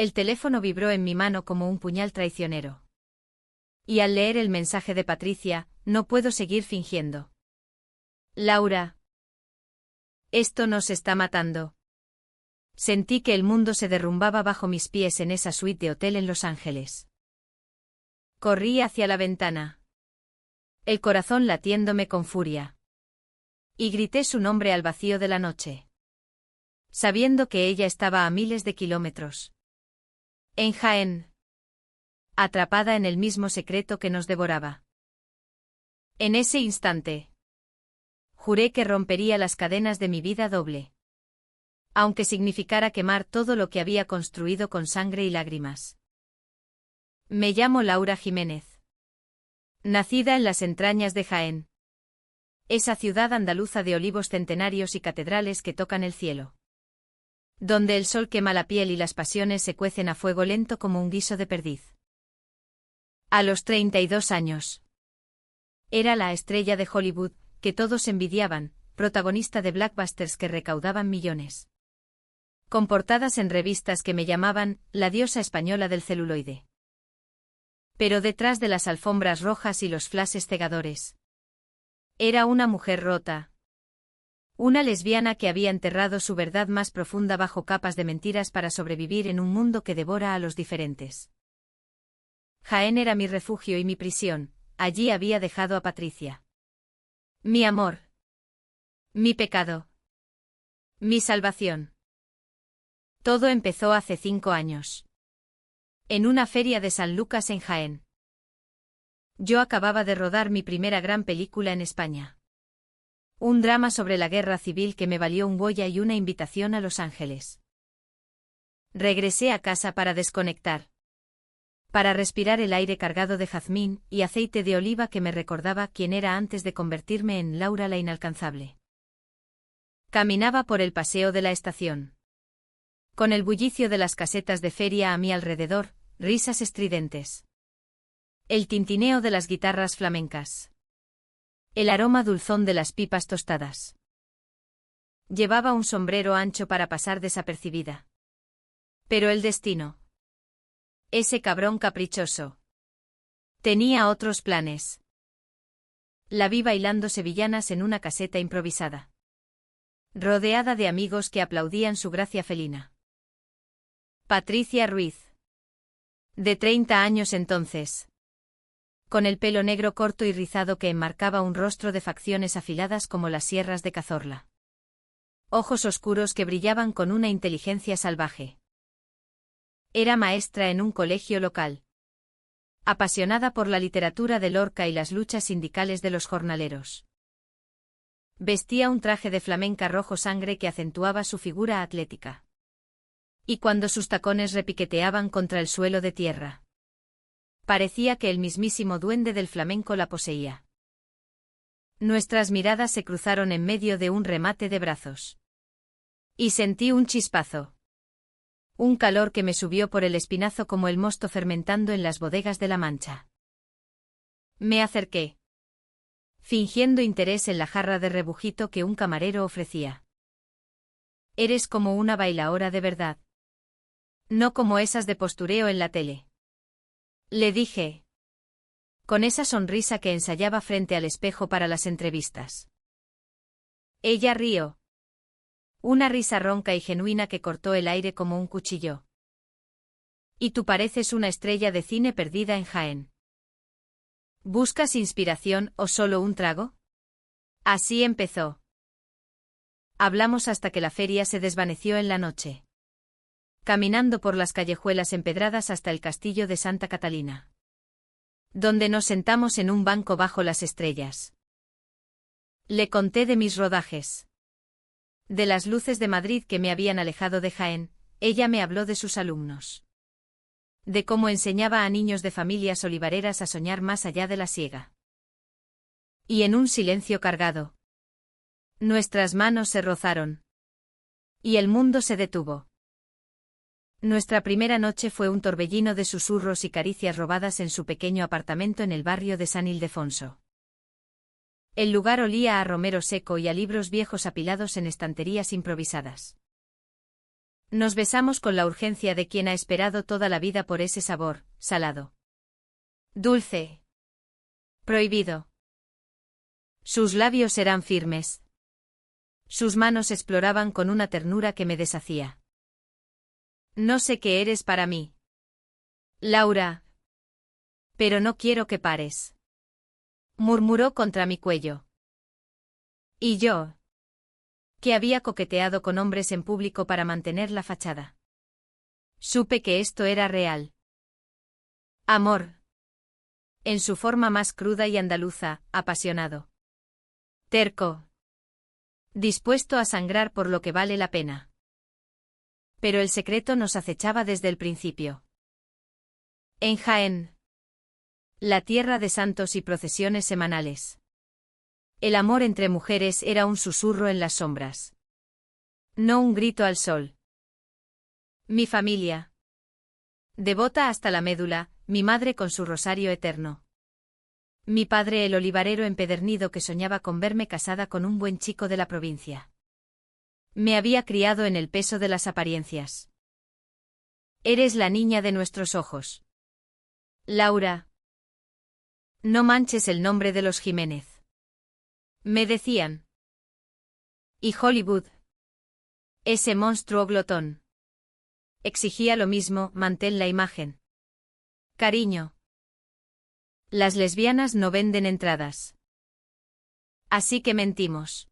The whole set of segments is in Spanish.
El teléfono vibró en mi mano como un puñal traicionero. Y al leer el mensaje de Patricia, no puedo seguir fingiendo. Laura. Esto nos está matando. Sentí que el mundo se derrumbaba bajo mis pies en esa suite de hotel en Los Ángeles. Corrí hacia la ventana. El corazón latiéndome con furia. Y grité su nombre al vacío de la noche. Sabiendo que ella estaba a miles de kilómetros. En Jaén. Atrapada en el mismo secreto que nos devoraba. En ese instante. Juré que rompería las cadenas de mi vida doble. Aunque significara quemar todo lo que había construido con sangre y lágrimas. Me llamo Laura Jiménez. Nacida en las entrañas de Jaén. Esa ciudad andaluza de olivos centenarios y catedrales que tocan el cielo. Donde el sol quema la piel y las pasiones se cuecen a fuego lento como un guiso de perdiz. A los 32 años. Era la estrella de Hollywood, que todos envidiaban, protagonista de blockbusters que recaudaban millones. Con portadas en revistas que me llamaban la diosa española del celuloide. Pero detrás de las alfombras rojas y los flashes cegadores. Era una mujer rota. Una lesbiana que había enterrado su verdad más profunda bajo capas de mentiras para sobrevivir en un mundo que devora a los diferentes. Jaén era mi refugio y mi prisión, allí había dejado a Patricia. Mi amor. Mi pecado. Mi salvación. Todo empezó hace 5 años. En una feria de San Lucas en Jaén. Yo acababa de rodar mi primera gran película en España. Un drama sobre la guerra civil que me valió un Goya y una invitación a Los Ángeles. Regresé a casa para desconectar. Para respirar el aire cargado de jazmín y aceite de oliva que me recordaba quién era antes de convertirme en Laura la inalcanzable. Caminaba por el paseo de la estación. Con el bullicio de las casetas de feria a mi alrededor, risas estridentes. El tintineo de las guitarras flamencas. El aroma dulzón de las pipas tostadas. Llevaba un sombrero ancho para pasar desapercibida. Pero el destino. Ese cabrón caprichoso. Tenía otros planes. La vi bailando sevillanas en una caseta improvisada. Rodeada de amigos que aplaudían su gracia felina. Patricia Ruiz. De 30 años entonces. Con el pelo negro corto y rizado que enmarcaba un rostro de facciones afiladas como las sierras de Cazorla. Ojos oscuros que brillaban con una inteligencia salvaje. Era maestra en un colegio local. Apasionada por la literatura de Lorca y las luchas sindicales de los jornaleros. Vestía un traje de flamenca rojo sangre que acentuaba su figura atlética. Y cuando sus tacones repiqueteaban contra el suelo de tierra. Parecía que el mismísimo duende del flamenco la poseía. Nuestras miradas se cruzaron en medio de un remate de brazos. Y sentí un chispazo. Un calor que me subió por el espinazo como el mosto fermentando en las bodegas de La Mancha. Me acerqué. Fingiendo interés en la jarra de rebujito que un camarero ofrecía. Eres como una bailaora de verdad. No como esas de postureo en la tele. Le dije. Con esa sonrisa que ensayaba frente al espejo para las entrevistas. Ella rió. Una risa ronca y genuina que cortó el aire como un cuchillo. Y tú pareces una estrella de cine perdida en Jaén. ¿Buscas inspiración o solo un trago? Así empezó. Hablamos hasta que la feria se desvaneció en la noche. Caminando por las callejuelas empedradas hasta el castillo de Santa Catalina. Donde nos sentamos en un banco bajo las estrellas. Le conté de mis rodajes. De las luces de Madrid que me habían alejado de Jaén, ella me habló de sus alumnos. De cómo enseñaba a niños de familias olivareras a soñar más allá de la siega. Y en un silencio cargado. Nuestras manos se rozaron. Y el mundo se detuvo. Nuestra primera noche fue un torbellino de susurros y caricias robadas en su pequeño apartamento en el barrio de San Ildefonso. El lugar olía a romero seco y a libros viejos apilados en estanterías improvisadas. Nos besamos con la urgencia de quien ha esperado toda la vida por ese sabor, salado. Dulce. Prohibido. Sus labios eran firmes. Sus manos exploraban con una ternura que me deshacía. No sé qué eres para mí, Laura. Pero no quiero que pares. Murmuró contra mi cuello. Y yo, que había coqueteado con hombres en público para mantener la fachada. Supe que esto era real. Amor. En su forma más cruda y andaluza, apasionado. Terco. Dispuesto a sangrar por lo que vale la pena. Pero el secreto nos acechaba desde el principio. En Jaén. La tierra de santos y procesiones semanales. El amor entre mujeres era un susurro en las sombras. No un grito al sol. Mi familia. Devota hasta la médula, mi madre con su rosario eterno. Mi padre el olivarero empedernido que soñaba con verme casada con un buen chico de la provincia. Me había criado en el peso de las apariencias. Eres la niña de nuestros ojos. Laura. No manches el nombre de los Jiménez. Me decían. Y Hollywood. Ese monstruo glotón. Exigía lo mismo, mantén la imagen. Cariño. Las lesbianas no venden entradas. Así que mentimos.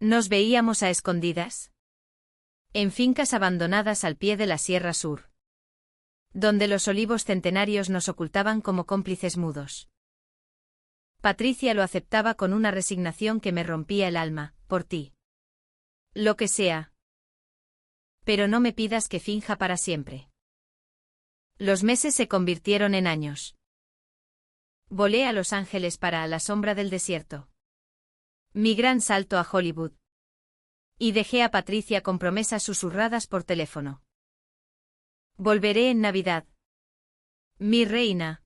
Nos veíamos a escondidas. En fincas abandonadas al pie de la Sierra Sur. Donde los olivos centenarios nos ocultaban como cómplices mudos. Patricia lo aceptaba con una resignación que me rompía el alma, por ti. Lo que sea. Pero no me pidas que finja para siempre. Los meses se convirtieron en años. Volé a Los Ángeles para A la sombra del desierto. Mi gran salto a Hollywood. Y dejé a Patricia con promesas susurradas por teléfono. Volveré en Navidad. Mi reina.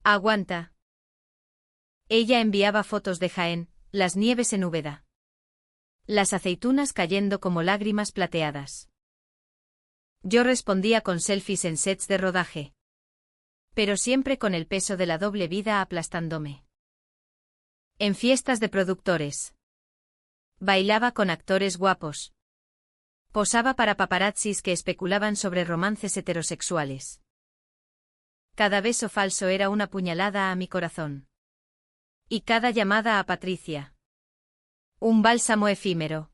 Aguanta. Ella enviaba fotos de Jaén, las nieves en Úbeda. Las aceitunas cayendo como lágrimas plateadas. Yo respondía con selfies en sets de rodaje. Pero siempre con el peso de la doble vida aplastándome. En fiestas de productores. Bailaba con actores guapos. Posaba para paparazzis que especulaban sobre romances heterosexuales. Cada beso falso era una puñalada a mi corazón. Y cada llamada a Patricia. Un bálsamo efímero.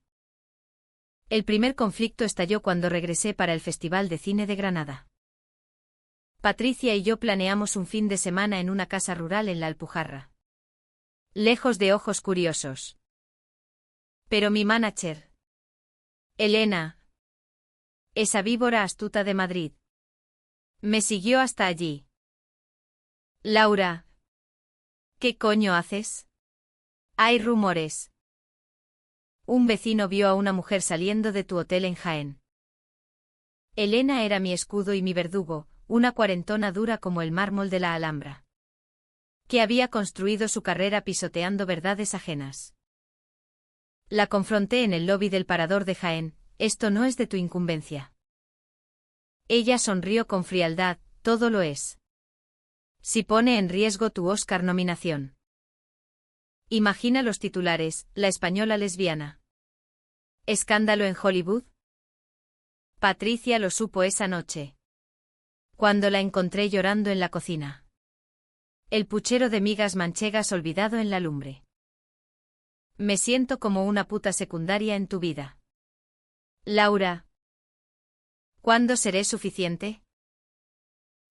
El primer conflicto estalló cuando regresé para el Festival de Cine de Granada. Patricia y yo planeamos un fin de semana en una casa rural en la Alpujarra. Lejos de ojos curiosos. Pero mi manager, Elena, esa víbora astuta de Madrid, me siguió hasta allí. Laura, ¿qué coño haces? Hay rumores. Un vecino vio a una mujer saliendo de tu hotel en Jaén. Elena era mi escudo y mi verdugo, una cuarentona dura como el mármol de la Alhambra. Que había construido su carrera pisoteando verdades ajenas. La confronté en el lobby del Parador de Jaén, esto no es de tu incumbencia. Ella sonrió con frialdad, todo lo es. Si pone en riesgo tu Oscar nominación. Imagina los titulares, la española lesbiana. ¿Escándalo en Hollywood? Patricia lo supo esa noche. Cuando la encontré llorando en la cocina. El puchero de migas manchegas olvidado en la lumbre. Me siento como una puta secundaria en tu vida. Laura. ¿Cuándo seré suficiente?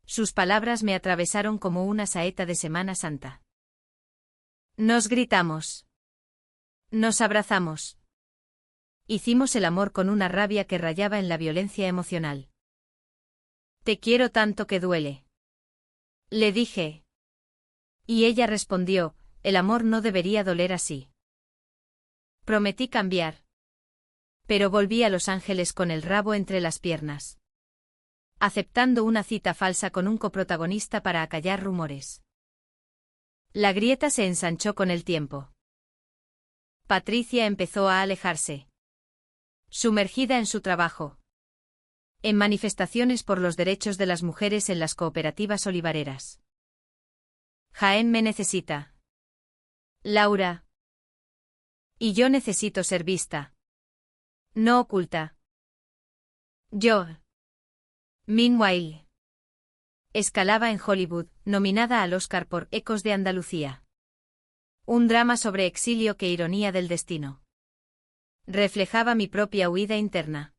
Sus palabras me atravesaron como una saeta de Semana Santa. Nos gritamos. Nos abrazamos. Hicimos el amor con una rabia que rayaba en la violencia emocional. Te quiero tanto que duele. Le dije. Y ella respondió, el amor no debería doler así. Prometí cambiar. Pero volví a Los Ángeles con el rabo entre las piernas. Aceptando una cita falsa con un coprotagonista para acallar rumores. La grieta se ensanchó con el tiempo. Patricia empezó a alejarse. Sumergida en su trabajo. En manifestaciones por los derechos de las mujeres en las cooperativas olivareras. Jaén me necesita. Laura. Y yo necesito ser vista. No oculta. Yo. Meanwhile. Escalaba en Hollywood, nominada al Oscar por Ecos de Andalucía. Un drama sobre exilio que ironía del destino. Reflejaba mi propia huida interna.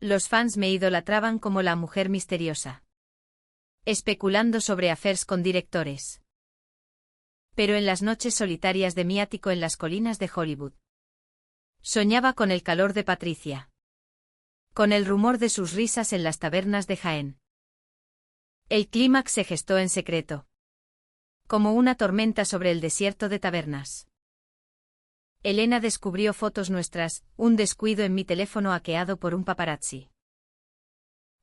Los fans me idolatraban como la mujer misteriosa. Especulando sobre affairs con directores. Pero en las noches solitarias de mi ático en las colinas de Hollywood. Soñaba con el calor de Patricia. Con el rumor de sus risas en las tabernas de Jaén. El clímax se gestó en secreto. Como una tormenta sobre el desierto de tabernas. Elena descubrió fotos nuestras, un descuido en mi teléfono hackeado por un paparazzi.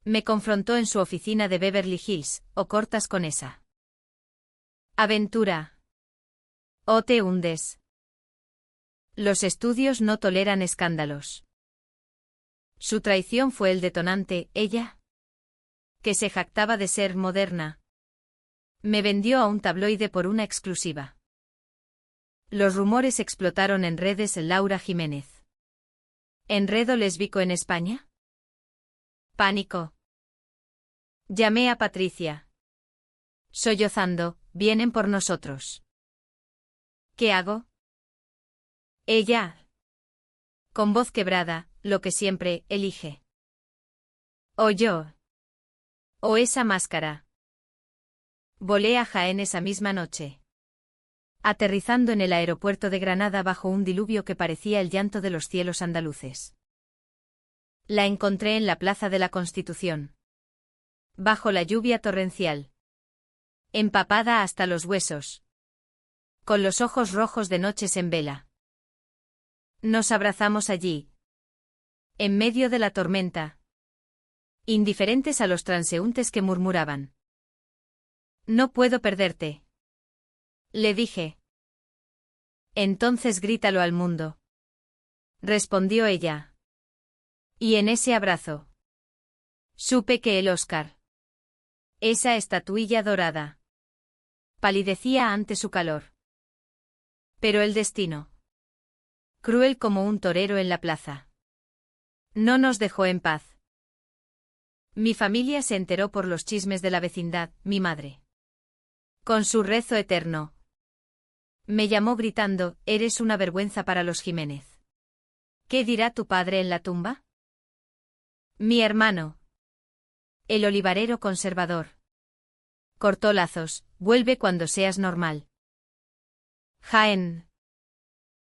Me confrontó en su oficina de Beverly Hills, o cortas con esa aventura. O te hundes. Los estudios no toleran escándalos. Su traición fue el detonante, ella, que se jactaba de ser moderna. Me vendió a un tabloide por una exclusiva. Los rumores explotaron en redes. Laura Jiménez. ¿Enredo lésbico en España? Pánico. Llamé a Patricia. Sollozando, vienen por nosotros. ¿Qué hago? Ella. Con voz quebrada, lo que siempre, elige. O yo. O esa máscara. Volé a Jaén esa misma noche. Aterrizando en el aeropuerto de Granada bajo un diluvio que parecía el llanto de los cielos andaluces. La encontré en la Plaza de la Constitución. Bajo la lluvia torrencial. Empapada hasta los huesos. Con los ojos rojos de noches en vela. Nos abrazamos allí. En medio de la tormenta. Indiferentes a los transeúntes que murmuraban. No puedo perderte. Le dije. Entonces grítalo al mundo. Respondió ella. Y en ese abrazo. Supe que el Oscar. Esa estatuilla dorada. Palidecía ante su calor. Pero el destino. Cruel como un torero en la plaza. No nos dejó en paz. Mi familia se enteró por los chismes de la vecindad, mi madre. Con su rezo eterno. Me llamó gritando, eres una vergüenza para los Jiménez. ¿Qué dirá tu padre en la tumba? Mi hermano. El olivarero conservador. Cortó lazos, vuelve cuando seas normal. Jaén.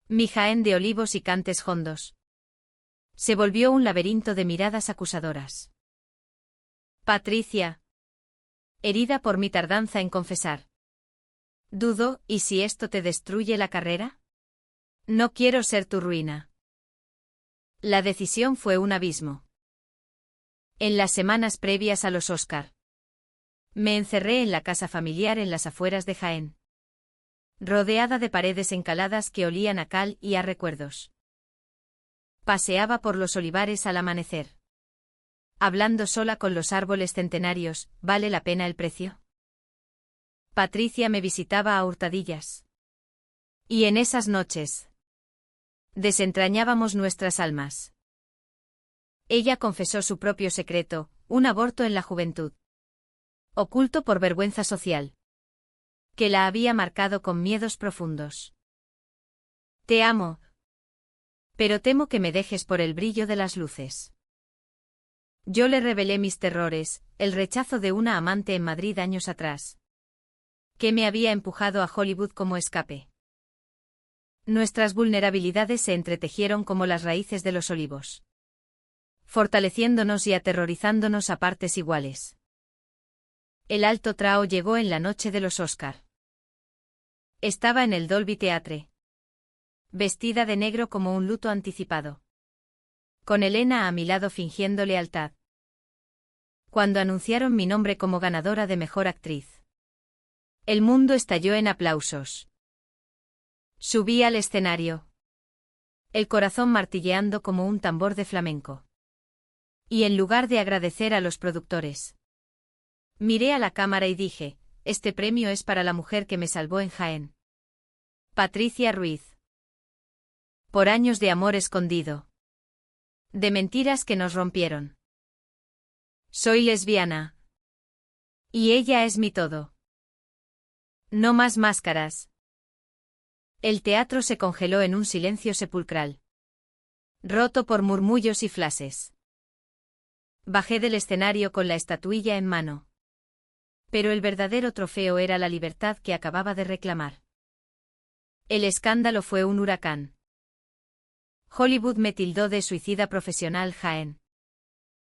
Mi Jaén de olivos y cantes hondos. Se volvió un laberinto de miradas acusadoras. Patricia. Herida por mi tardanza en confesar. Dudo, ¿y si esto te destruye la carrera? No quiero ser tu ruina. La decisión fue un abismo. En las semanas previas a los Oscar. Me encerré en la casa familiar en las afueras de Jaén. Rodeada de paredes encaladas que olían a cal y a recuerdos. Paseaba por los olivares al amanecer. Hablando sola con los árboles centenarios, ¿vale la pena el precio? Patricia me visitaba a hurtadillas. Y en esas noches. Desentrañábamos nuestras almas. Ella confesó su propio secreto, un aborto en la juventud. Oculto por vergüenza social. Que la había marcado con miedos profundos. Te amo. Pero temo que me dejes por el brillo de las luces. Yo le revelé mis terrores, el rechazo de una amante en Madrid años atrás. Que me había empujado a Hollywood como escape. Nuestras vulnerabilidades se entretejieron como las raíces de los olivos. Fortaleciéndonos y aterrorizándonos a partes iguales. El alto trao llegó en la noche de los Oscar. Estaba en el Dolby Theatre. Vestida de negro como un luto anticipado. Con Elena a mi lado fingiendo lealtad. Cuando anunciaron mi nombre como ganadora de mejor actriz. El mundo estalló en aplausos. Subí al escenario. el corazón martilleando como un tambor de flamenco. Y en lugar de agradecer a los productores, miré a la cámara y dije, este premio es para la mujer que me salvó en Jaén. Patricia Ruiz. Por años de amor escondido. De mentiras que nos rompieron. Soy lesbiana. Y ella es mi todo. No más máscaras. El teatro se congeló en un silencio sepulcral, roto por murmullos y flashes. Bajé del escenario con la estatuilla en mano. Pero el verdadero trofeo era la libertad que acababa de reclamar. El escándalo fue un huracán. Hollywood me tildó de suicida profesional Jaén.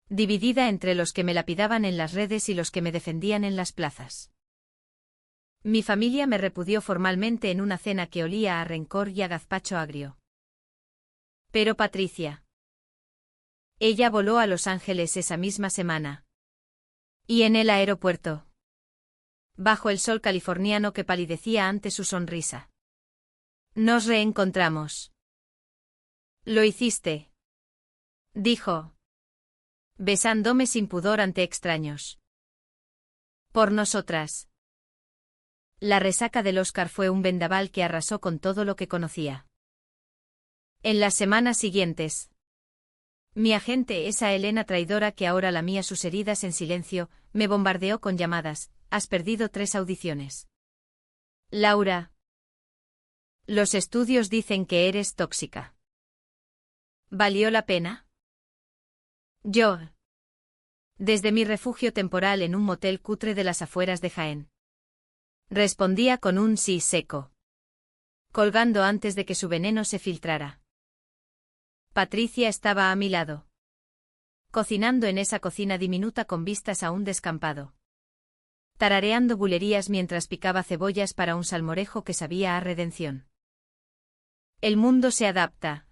Dividida entre los que me lapidaban en las redes y los que me defendían en las plazas. Mi familia me repudió formalmente en una cena que olía a rencor y a gazpacho agrio. Pero Patricia. Ella voló a Los Ángeles esa misma semana. Y en el aeropuerto, bajo el sol californiano que palidecía ante su sonrisa, nos reencontramos. Lo hiciste, dijo, besándome sin pudor ante extraños. Por nosotras. La resaca del Oscar fue un vendaval que arrasó con todo lo que conocía. En las semanas siguientes, mi agente, esa Elena traidora que ahora lamía sus heridas en silencio, me bombardeó con llamadas. Has perdido 3 audiciones. Laura. Los estudios dicen que eres tóxica. ¿Valió la pena? Yo. Desde mi refugio temporal en un motel cutre de las afueras de Jaén. Respondía con un sí seco, colgando antes de que su veneno se filtrara. Patricia estaba a mi lado, cocinando en esa cocina diminuta con vistas a un descampado, tarareando bulerías mientras picaba cebollas para un salmorejo que sabía a redención. El mundo se adapta.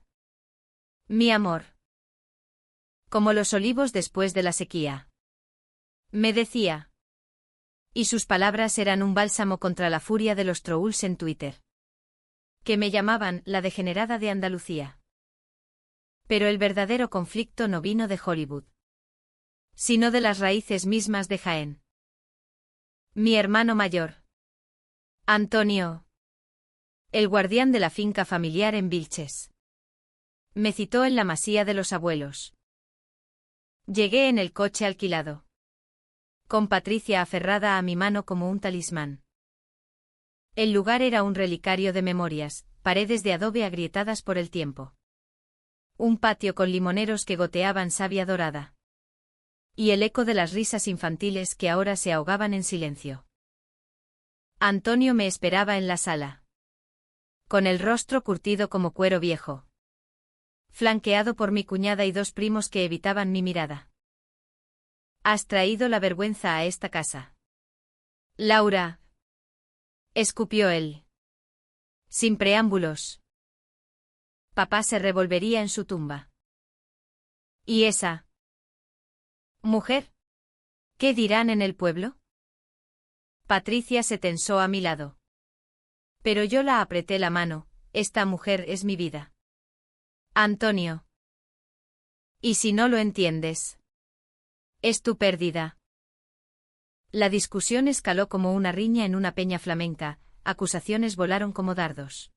Mi amor. Como los olivos después de la sequía. Me decía. Y sus palabras eran un bálsamo contra la furia de los trolls en Twitter. Que me llamaban la degenerada de Andalucía. Pero el verdadero conflicto no vino de Hollywood, sino de las raíces mismas de Jaén. Mi hermano mayor, Antonio, el guardián de la finca familiar en Vilches, me citó en la masía de los abuelos. Llegué en el coche alquilado, con Patricia aferrada a mi mano como un talismán. El lugar era un relicario de memorias, paredes de adobe agrietadas por el tiempo. Un patio con limoneros que goteaban savia dorada. Y el eco de las risas infantiles que ahora se ahogaban en silencio. Antonio me esperaba en la sala, con el rostro curtido como cuero viejo, flanqueado por mi cuñada y 2 primos que evitaban mi mirada. Has traído la vergüenza a esta casa. Laura. Escupió él. Sin preámbulos. Papá se revolvería en su tumba. ¿Y esa mujer? ¿Qué dirán en el pueblo? Patricia se tensó a mi lado. Pero yo la apreté la mano. Esta mujer es mi vida. Antonio. ¿Y si no lo entiendes? Es tu pérdida. La discusión escaló como una riña en una peña flamenca, acusaciones volaron como dardos.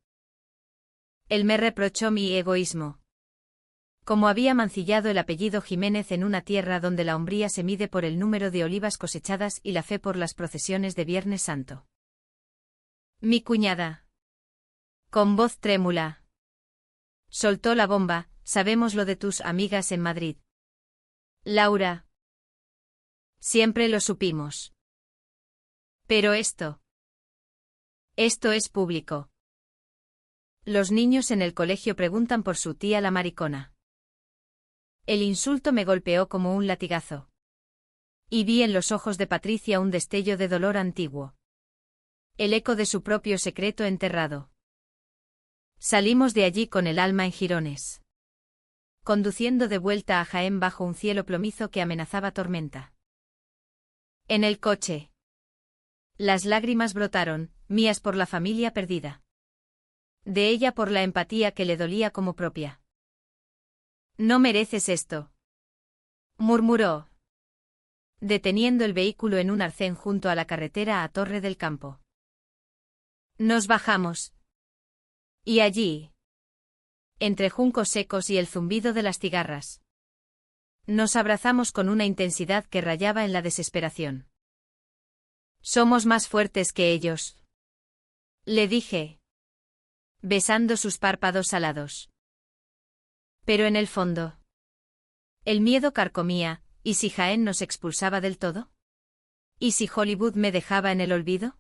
Él me reprochó mi egoísmo. Como había mancillado el apellido Jiménez en una tierra donde la hombría se mide por el número de olivas cosechadas y la fe por las procesiones de Viernes Santo. Mi cuñada, con voz trémula, soltó la bomba. Sabemos lo de tus amigas en Madrid. Laura. Siempre lo supimos. Pero esto es público. Los niños en el colegio preguntan por su tía la maricona. El insulto me golpeó como un latigazo. Y vi en los ojos de Patricia un destello de dolor antiguo. El eco de su propio secreto enterrado. Salimos de allí con el alma en jirones, conduciendo de vuelta a Jaén bajo un cielo plomizo que amenazaba tormenta. En el coche, las lágrimas brotaron, mías por la familia perdida. de ella por la empatía que le dolía como propia. No mereces esto, murmuró, deteniendo el vehículo en un arcén junto a la carretera a Torre del Campo. Nos bajamos. Y allí, entre juncos secos y el zumbido de las cigarras, nos abrazamos con una intensidad que rayaba en la desesperación. Somos más fuertes que ellos, le dije, besando sus párpados salados. Pero en el fondo, el miedo carcomía. ¿Y si Jaén nos expulsaba del todo? ¿Y si Hollywood me dejaba en el olvido?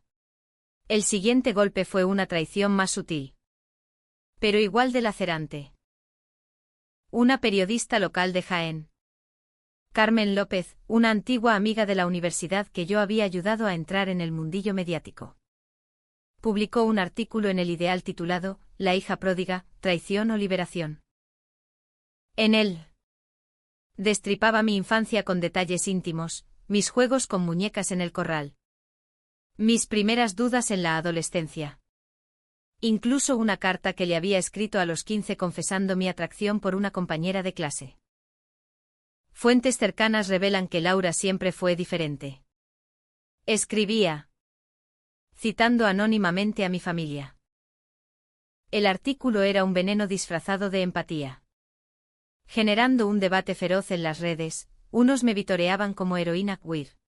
El siguiente golpe fue una traición más sutil, pero igual de lacerante. Una periodista local de Jaén, Carmen López, una antigua amiga de la universidad que yo había ayudado a entrar en el mundillo mediático, publicó un artículo en El Ideal titulado «La hija pródiga, traición o liberación». En él destripaba mi infancia con detalles íntimos, mis juegos con muñecas en el corral, mis primeras dudas en la adolescencia. Incluso una carta que le había escrito a los 15 confesando mi atracción por una compañera de clase. Fuentes cercanas revelan que Laura siempre fue diferente. Escribía, citando anónimamente a mi familia. El artículo era un veneno disfrazado de empatía. Generando un debate feroz en las redes, unos me vitoreaban como heroína queer.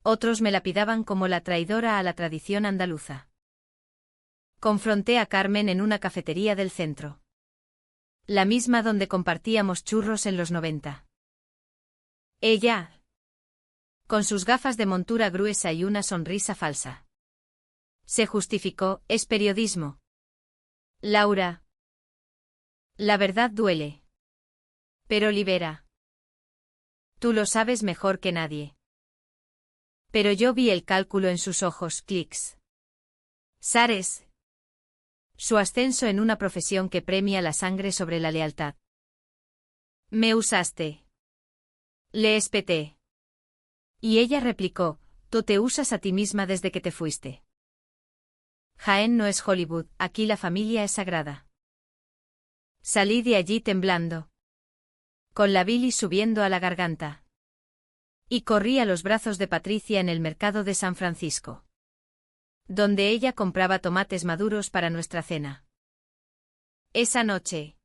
Otros me lapidaban como la traidora a la tradición andaluza. Confronté a Carmen en una cafetería del centro. La misma donde compartíamos churros en los 90. Ella, con sus gafas de montura gruesa y una sonrisa falsa, se justificó: es periodismo. Laura, la verdad duele, pero libera. Tú lo sabes mejor que nadie. Pero yo vi el cálculo en sus ojos. Clics. Sares. Su ascenso en una profesión que premia la sangre sobre la lealtad. Me usaste. Le espeté. Y ella replicó: tú te usas a ti misma desde que te fuiste. Jaén no es Hollywood, aquí la familia es sagrada. Salí de allí temblando, con la bilis subiendo a la garganta. Y corrí a los brazos de Patricia en el mercado de San Francisco, donde ella compraba tomates maduros para nuestra cena. Esa noche,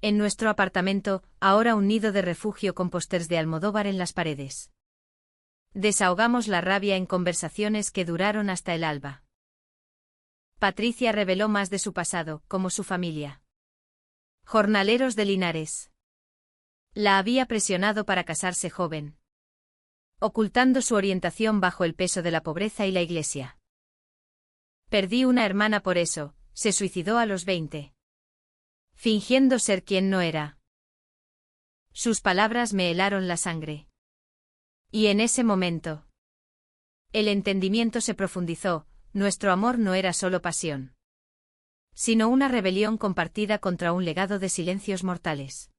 en nuestro apartamento, ahora un nido de refugio con pósters de Almodóvar en las paredes, desahogamos la rabia en conversaciones que duraron hasta el alba. Patricia reveló más de su pasado, como su familia. Jornaleros de Linares. La había presionado para casarse joven, ocultando su orientación bajo el peso de la pobreza y la iglesia. Perdí una hermana por eso, se suicidó a los 20. Fingiendo ser quien no era. Sus palabras me helaron la sangre. Y en ese momento, el entendimiento se profundizó. Nuestro amor no era solo pasión, sino una rebelión compartida contra un legado de silencios mortales.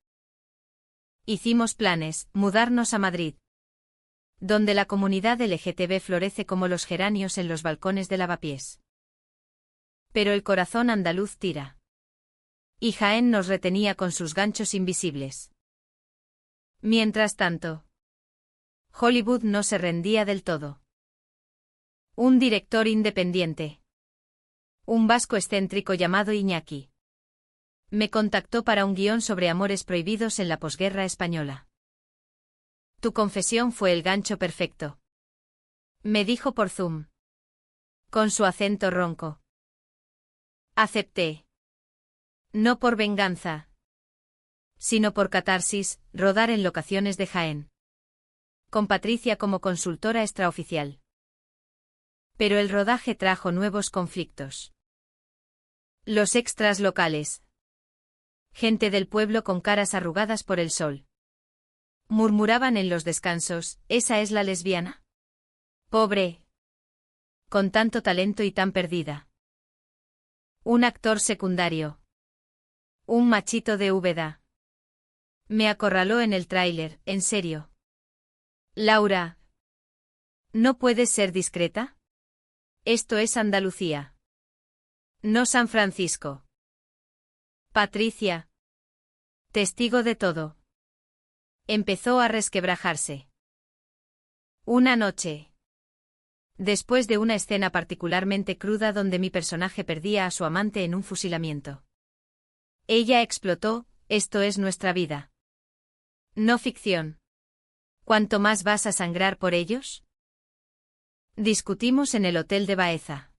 Hicimos planes: mudarnos a Madrid, donde la comunidad LGTB florece como los geranios en los balcones de lavapiés. Pero el corazón andaluz tira. Y Jaén nos retenía con sus ganchos invisibles. Mientras tanto, Hollywood no se rendía del todo. Un director independiente, un vasco excéntrico llamado Iñaki, me contactó para un guión sobre amores prohibidos en la posguerra española. Tu confesión fue el gancho perfecto, me dijo por Zoom, con su acento ronco. Acepté. No por venganza, sino por catarsis, rodar en locaciones de Jaén, con Patricia como consultora extraoficial. Pero el rodaje trajo nuevos conflictos. Los extras locales. Gente del pueblo con caras arrugadas por el sol. Murmuraban en los descansos: ¿esa es la lesbiana? Pobre. Con tanto talento y tan perdida. Un actor secundario. Un machito de Úbeda. Me acorraló en el tráiler: ¿en serio? Laura. ¿No puedes ser discreta? Esto es Andalucía. No San Francisco. Patricia. Testigo de todo. Empezó a resquebrajarse. Una noche. Después de una escena particularmente cruda donde mi personaje perdía a su amante en un fusilamiento. Ella explotó, esto es nuestra vida. No ficción. ¿Cuánto más vas a sangrar por ellos? Discutimos en el hotel de Baeza.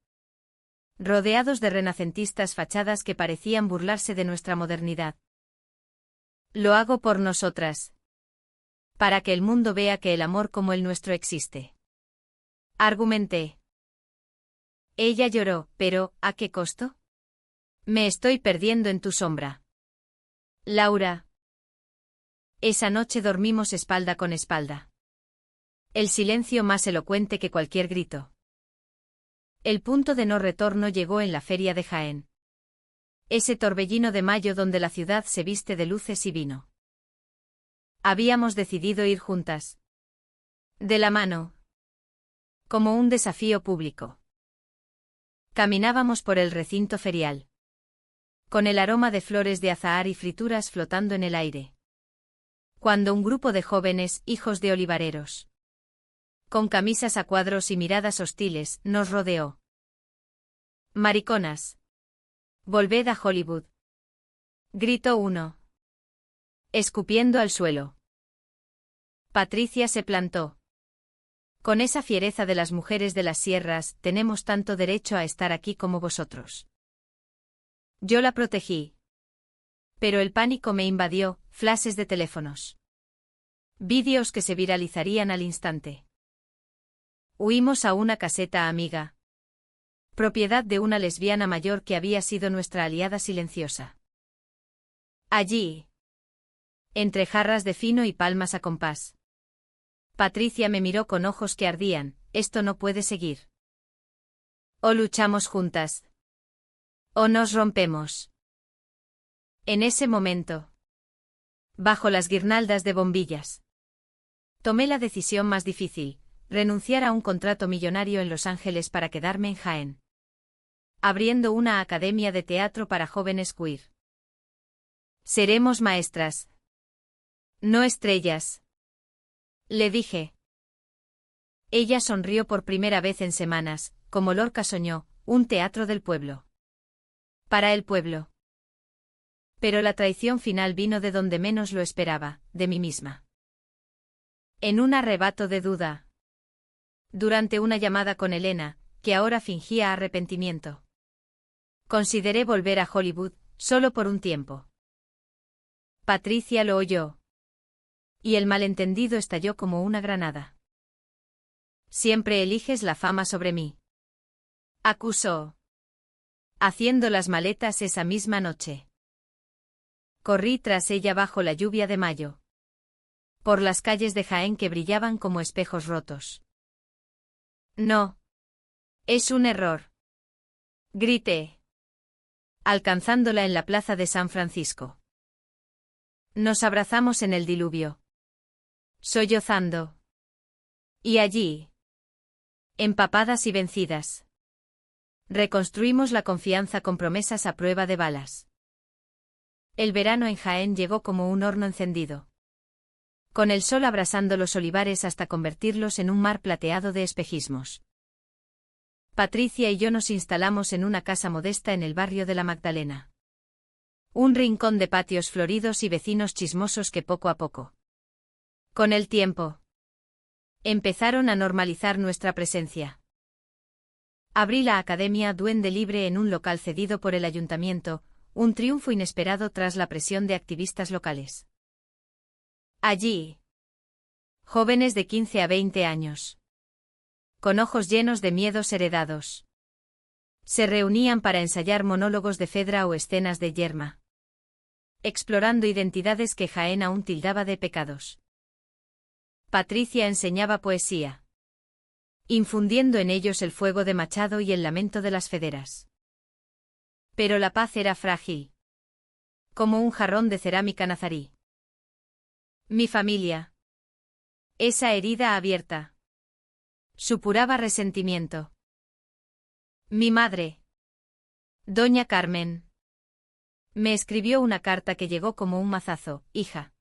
Rodeados de renacentistas fachadas que parecían burlarse de nuestra modernidad. Lo hago por nosotras. Para que el mundo vea que el amor como el nuestro existe. Argumenté. Ella lloró, pero, ¿a qué costo? Me estoy perdiendo en tu sombra. Laura. Esa noche dormimos espalda con espalda. El silencio más elocuente que cualquier grito. El punto de no retorno llegó en la feria de Jaén. Ese torbellino de mayo donde la ciudad se viste de luces y vino. Habíamos decidido ir juntas. De la mano. Como un desafío público. Caminábamos por el recinto ferial. Con el aroma de flores de azahar y frituras flotando en el aire. Cuando un grupo de jóvenes, hijos de olivareros, con camisas a cuadros y miradas hostiles, nos rodeó. Mariconas. Volved a Hollywood. Gritó uno. Escupiendo al suelo. Patricia se plantó. Con esa fiereza de las mujeres de las sierras, tenemos tanto derecho a estar aquí como vosotros. Yo la protegí. Pero el pánico me invadió, flashes de teléfonos. Vídeos que se viralizarían al instante. Huimos a una caseta amiga. Propiedad de una lesbiana mayor que había sido nuestra aliada silenciosa. Allí. Entre jarras de fino y palmas a compás. Patricia me miró con ojos que ardían, esto no puede seguir. O luchamos juntas. O nos rompemos. En ese momento. Bajo las guirnaldas de bombillas. Tomé la decisión más difícil, renunciar a un contrato millonario en Los Ángeles para quedarme en Jaén. Abriendo una academia de teatro para jóvenes queer. Seremos maestras. No estrellas. Le dije. Ella sonrió por primera vez en semanas, como Lorca soñó, un teatro del pueblo. Para el pueblo. Pero la traición final vino de donde menos lo esperaba, de mí misma. En un arrebato de duda. Durante una llamada con Elena, que ahora fingía arrepentimiento. Consideré volver a Hollywood, solo por un tiempo. Patricia lo oyó. Y el malentendido estalló como una granada. Siempre eliges la fama sobre mí. Acusó. Haciendo las maletas esa misma noche. Corrí tras ella bajo la lluvia de mayo. Por las calles de Jaén que brillaban como espejos rotos. No. Es un error. Grité. Alcanzándola en la plaza de San Francisco. Nos abrazamos en el diluvio. Sollozando. Y allí. Empapadas y vencidas. Reconstruimos la confianza con promesas a prueba de balas. El verano en Jaén llegó como un horno encendido. Con el sol abrasando los olivares hasta convertirlos en un mar plateado de espejismos. Patricia y yo nos instalamos en una casa modesta en el barrio de la Magdalena. Un rincón de patios floridos y vecinos chismosos que poco a poco. Con el tiempo. Empezaron a normalizar nuestra presencia. Abrí la Academia Duende Libre en un local cedido por el ayuntamiento, un triunfo inesperado tras la presión de activistas locales. Allí. Jóvenes de 15 a 20 años. Con ojos llenos de miedos heredados. Se reunían para ensayar monólogos de Fedra o escenas de Yerma. Explorando identidades que Jaén aún tildaba de pecados. Patricia enseñaba poesía. Infundiendo en ellos el fuego de Machado y el lamento de las federas. Pero la paz era frágil. Como un jarrón de cerámica nazarí. Mi familia. Esa herida abierta. Supuraba resentimiento. Mi madre. Doña Carmen. Me escribió una carta que llegó como un mazazo, hija.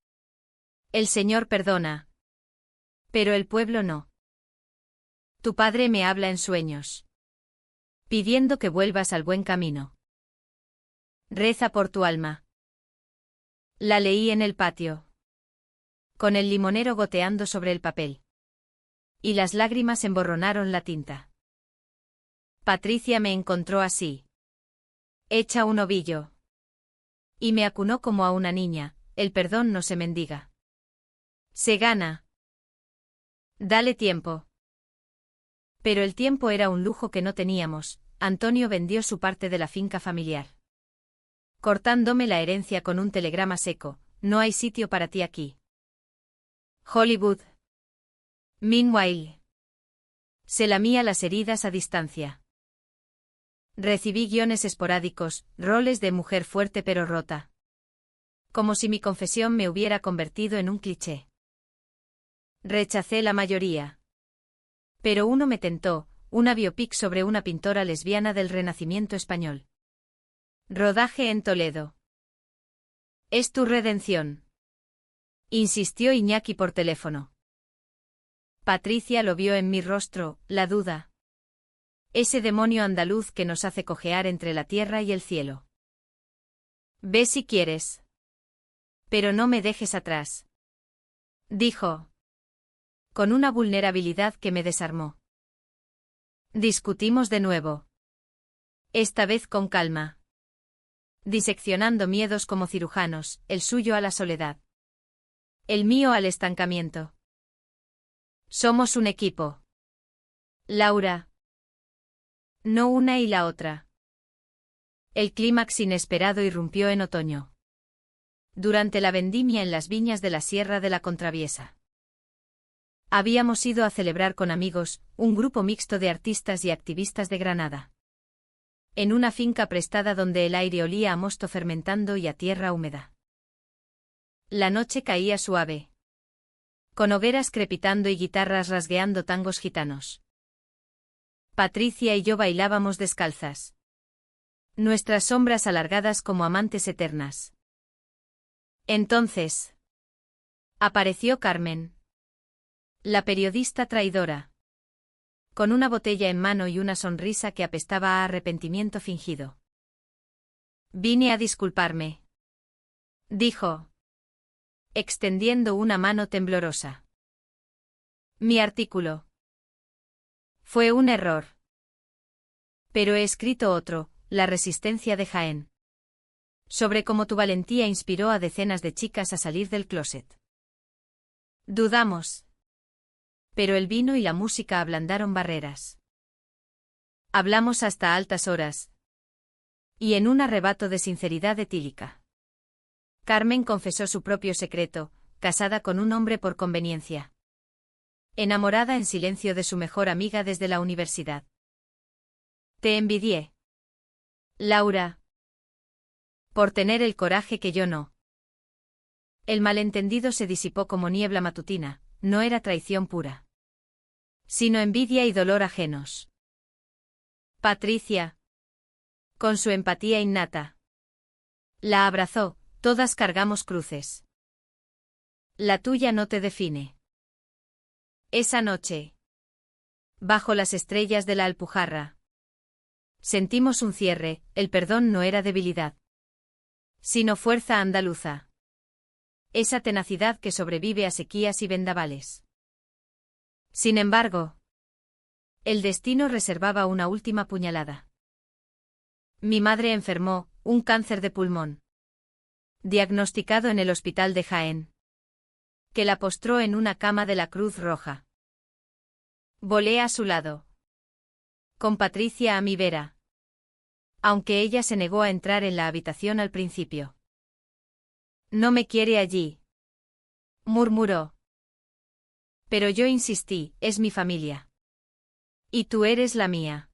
El Señor perdona. Pero el pueblo no. Tu padre me habla en sueños, pidiendo que vuelvas al buen camino. Reza por tu alma. La leí en el patio, con el limonero goteando sobre el papel. Y las lágrimas emborronaron la tinta. Patricia me encontró así, hecha un ovillo. Y me acunó como a una niña. El perdón no se mendiga. Se gana. Dale tiempo. Pero el tiempo era un lujo que no teníamos. Antonio vendió su parte de la finca familiar, cortándome la herencia con un telegrama seco: no hay sitio para ti aquí. Hollywood. Meanwhile. Se lamía las heridas a distancia. Recibí guiones esporádicos, roles de mujer fuerte pero rota. Como si mi confesión me hubiera convertido en un cliché. Rechacé la mayoría. Pero uno me tentó, una biopic sobre una pintora lesbiana del Renacimiento español. Rodaje en Toledo. Es tu redención, insistió Iñaki por teléfono. Patricia lo vio en mi rostro, la duda. Ese demonio andaluz que nos hace cojear entre la tierra y el cielo. Ve si quieres. Pero no me dejes atrás, dijo, con una vulnerabilidad que me desarmó. Discutimos de nuevo. Esta vez con calma. Diseccionando miedos como cirujanos, el suyo a la soledad. El mío al estancamiento. Somos un equipo. Laura. No una y la otra. El clímax inesperado irrumpió en otoño, durante la vendimia en las viñas de la Sierra de la Contraviesa. Habíamos ido a celebrar con amigos, un grupo mixto de artistas y activistas de Granada, en una finca prestada donde el aire olía a mosto fermentando y a tierra húmeda. La noche caía suave, con hogueras crepitando y guitarras rasgueando tangos gitanos. Patricia y yo bailábamos descalzas, nuestras sombras alargadas como amantes eternas. Entonces apareció Carmen, la periodista traidora, con una botella en mano y una sonrisa que apestaba a arrepentimiento fingido. Vine a disculparme, dijo, extendiendo una mano temblorosa. Mi artículo fue un error. Pero he escrito otro, La resistencia de Jaén, sobre cómo tu valentía inspiró a decenas de chicas a salir del closet. Dudamos. Pero el vino y la música ablandaron barreras. Hablamos hasta altas horas. Y en un arrebato de sinceridad etílica, Carmen confesó su propio secreto: casada con un hombre por conveniencia. Enamorada en silencio de su mejor amiga desde la universidad. Te envidié, Laura, por tener el coraje que yo no. El malentendido se disipó como niebla matutina. No era traición pura, sino envidia y dolor ajenos. Patricia, con su empatía innata, la abrazó. Todas cargamos cruces. La tuya no te define. Esa noche, bajo las estrellas de la Alpujarra, sentimos un cierre. El perdón no era debilidad, sino fuerza andaluza. Esa tenacidad que sobrevive a sequías y vendavales. Sin embargo, el destino reservaba una última puñalada. Mi madre enfermó, un cáncer de pulmón, diagnosticado en el hospital de Jaén, que la postró en una cama de la Cruz Roja. Volé a su lado, con Patricia a mi vera, aunque ella se negó a entrar en la habitación al principio. No me quiere allí, murmuró. Pero yo insistí: es mi familia. Y tú eres la mía.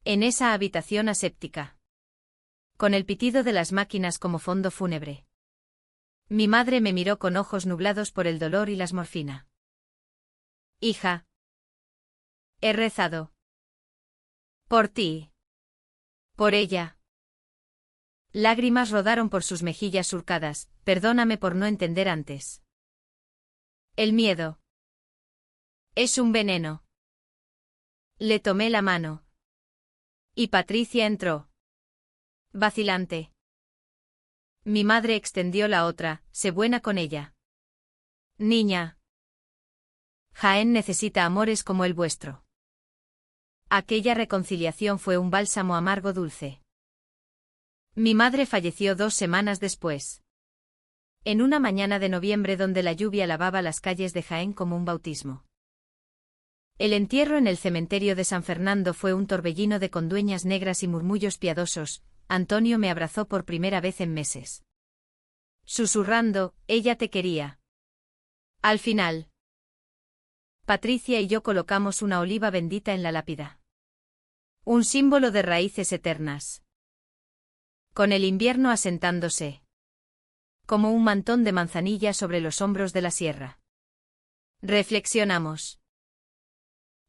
En esa habitación aséptica, con el pitido de las máquinas como fondo fúnebre, mi madre me miró con ojos nublados por el dolor y la morfina. Hija, he rezado por ti. Por ella. Lágrimas rodaron por sus mejillas surcadas. Perdóname por no entender antes. El miedo. Es un veneno. Le tomé la mano. Y Patricia entró. Vacilante. Mi madre extendió la otra. Sé buena con ella. Niña. Jaén necesita amores como el vuestro. Aquella reconciliación fue un bálsamo amargo dulce. Mi madre falleció 2 semanas después. En una mañana de noviembre donde la lluvia lavaba las calles de Jaén como un bautismo. El entierro en el cementerio de San Fernando fue un torbellino de condueñas negras y murmullos piadosos. Antonio me abrazó por primera vez en meses. Susurrando, ella te quería. Al final. Patricia y yo colocamos una oliva bendita en la lápida. Un símbolo de raíces eternas. Con el invierno asentándose. Como un mantón de manzanilla sobre los hombros de la sierra. Reflexionamos.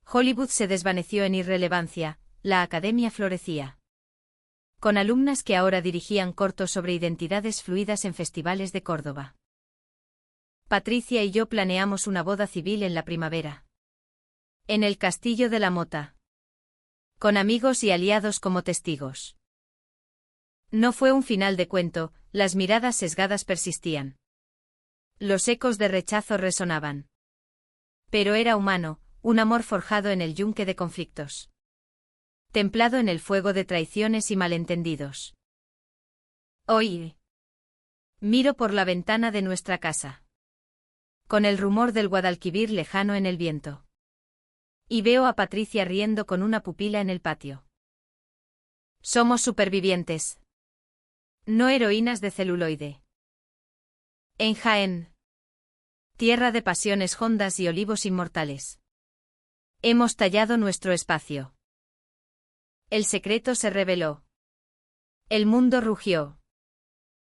Hollywood se desvaneció en irrelevancia, la academia florecía. Con alumnas que ahora dirigían cortos sobre identidades fluidas en festivales de Córdoba. Patricia y yo planeamos una boda civil en la primavera. En el Castillo de la Mota. Con amigos y aliados como testigos. No fue un final de cuento, las miradas sesgadas persistían. Los ecos de rechazo resonaban. Pero era humano, un amor forjado en el yunque de conflictos. Templado en el fuego de traiciones y malentendidos. Hoy. Miro por la ventana de nuestra casa. Con el rumor del Guadalquivir lejano en el viento. Y veo a Patricia riendo con una pupila en el patio. Somos supervivientes. No heroínas de celuloide. En Jaén. Tierra de pasiones hondas y olivos inmortales. Hemos tallado nuestro espacio. El secreto se reveló. El mundo rugió.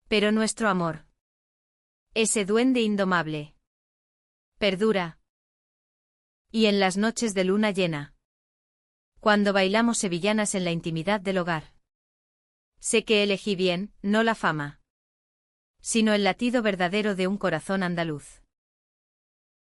Pero nuestro amor. Ese duende indomable. Perdura. Y en las noches de luna llena. Cuando bailamos sevillanas en la intimidad del hogar. Sé que elegí bien, no la fama. Sino el latido verdadero de un corazón andaluz.